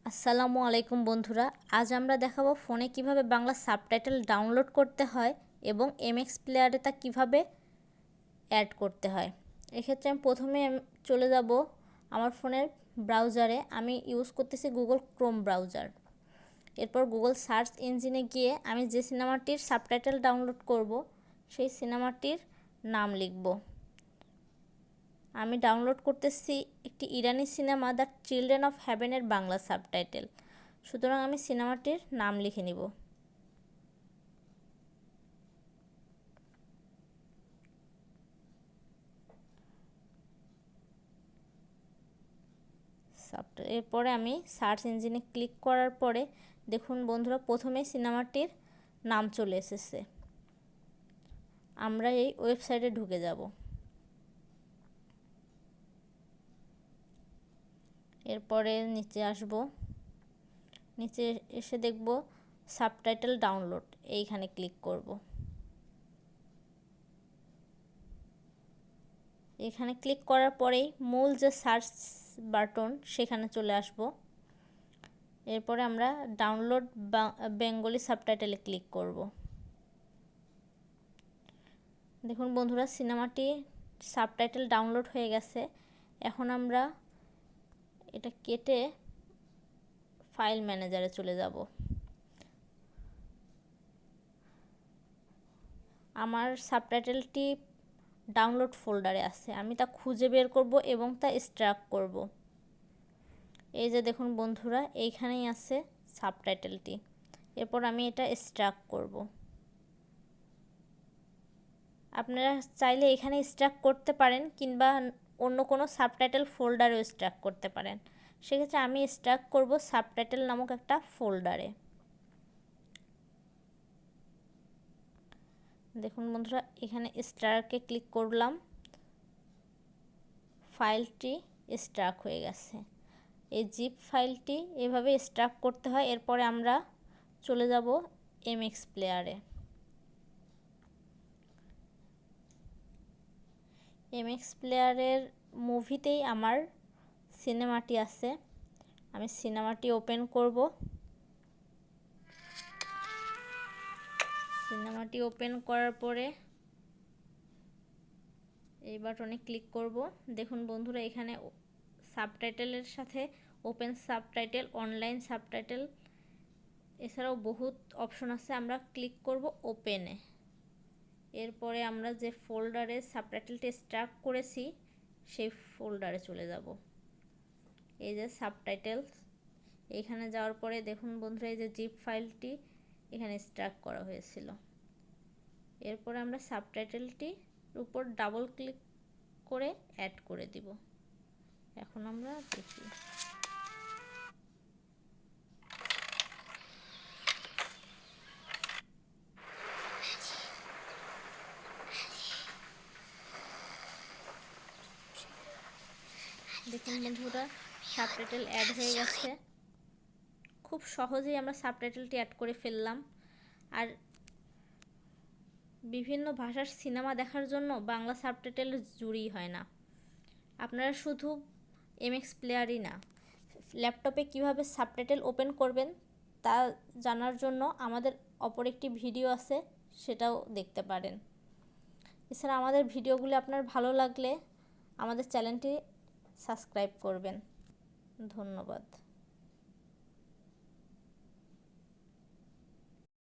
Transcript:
আসসালামু আলাইকুম বন্ধুরা, আজ আমরা দেখাবো ফোনে কিভাবে বাংলা সাবটাইটেল ডাউনলোড করতে হয় এবং এমএক্স প্লেয়ারে তা কিভাবে অ্যাড করতে হয়। এক্ষেত্রে আমি প্রথমে চলে যাব আমার ফোনের ব্রাউজারে। আমি ইউজ করতেছি গুগল ক্রোম ব্রাউজার। এরপর গুগল সার্চ ইঞ্জিনে গিয়ে আমি যে সিনেমাটির সাবটাইটেল ডাউনলোড করব সেই সিনেমাটির নাম লিখব। আমি ডাউনলোড করতেছি একটি ইরানি সিনেমা দ্য চিলড্রেন অফ হেভেনের বাংলা সাবটাইটেল, সুতরাং আমি সিনেমাটির নাম লিখে নিব। এরপরে আমি সার্চ ইঞ্জিনে ক্লিক করার পরে দেখুন বন্ধুরা, প্রথমেই সিনেমাটির নাম চলে এসেছে। আমরা এই ওয়েবসাইটে ঢুকে যাব। এরপরে নিচে আসব, নিচে এসে দেখব সাবটাইটেল ডাউনলোড, এইখানে ক্লিক করব। এখানে ক্লিক করার পরেই মূল যে সার্চ বাটন সেখানে চলে আসব। এরপরে আমরা ডাউনলোড বেঙ্গলি সাবটাইটেলে ক্লিক করব। দেখুন বন্ধুরা, সিনেমাটি সাবটাইটেল ডাউনলোড হয়ে গেছে। এখন আমরা এটা কেটে ফাইল ম্যানেজারে চলে যাব। আমার সাবটাইটেলটি ডাউনলোড ফোল্ডারে আছে, আমি তা খুঁজে বের করব এবং তা এক্সট্রাক্ট করব। এই যে দেখুন বন্ধুরা, এইখানেই আছে সাবটাইটেলটি। এরপর আমি এটা এক্সট্রাক্ট করব। আপনারা চাইলে এখানে এক্সট্রাক্ট করতে পারেন কিংবা অন্য কোনো সাবটাইটেল ফোল্ডারেও এক্সট্রাক্ট করতে পারেন। সেক্ষেত্রে আমি এক্সট্রাক্ট করব সাবটাইটেল নামক একটা ফোল্ডারে। দেখুন বন্ধুরা, এখানে এক্সট্রাক্টে ক্লিক করলাম, ফাইলটি এক্সট্রাক্ট হয়ে গেছে। এই জিপ ফাইলটি এভাবে এক্সট্রাক্ট করতে হয়। এরপরে আমরা চলে যাব এমএক্স প্লেয়ারে। এমএক্স প্লেয়ারের মুভিতেই আমার সিনেমাটি আছে। আমি সিনেমাটি ওপেন করব। সিনেমাটি ওপেন করার পরে এই বাটনে ক্লিক করব। দেখুন বন্ধুরা, এখানে সাবটাইটেলের সাথে ওপেন সাবটাইটেল, অনলাইন সাবটাইটেল এছাড়াও বহুত অপশন আছে। আমরা ক্লিক করব ওপেনে। এরপরে আমরা যে ফোল্ডারে সাবটাইটেলটি এক্সট্রাক্ট করেছি সেই ফোল্ডারে চলে যাব। এই যে সাবটাইটেলস, এখানে যাওয়ার পরে দেখুন বন্ধুরা, এই যে জিপ ফাইলটি এখানে এক্সট্রাক্ট করা হয়েছিল। এরপরে আমরা সাবটাইটেলটির উপর ডাবল ক্লিক করে অ্যাড করে দিব। এখন আমরা দেখি। দেখুন বন্ধুরা, সাবটাইটেল অ্যাড হয়ে গেছে। খুব সহজেই আমরা সাবটাইটেলটি অ্যাড করে ফেললাম। আর বিভিন্ন ভাষার সিনেমা দেখার জন্য বাংলা সাবটাইটেল জরুরি হয় না। আপনারা শুধু এমএক্স প্লেয়ারই না, ল্যাপটপে কিভাবে সাবটাইটেল ওপেন করবেন তা জানার জন্য আমাদের অপর একটি ভিডিও আছে, সেটাও দেখতে পারেন। এছাড়া আমাদের ভিডিওগুলি আপনার ভালো লাগলে আমাদের চ্যানেলটি সাবস্ক্রাইব করবেন। ধন্যবাদ।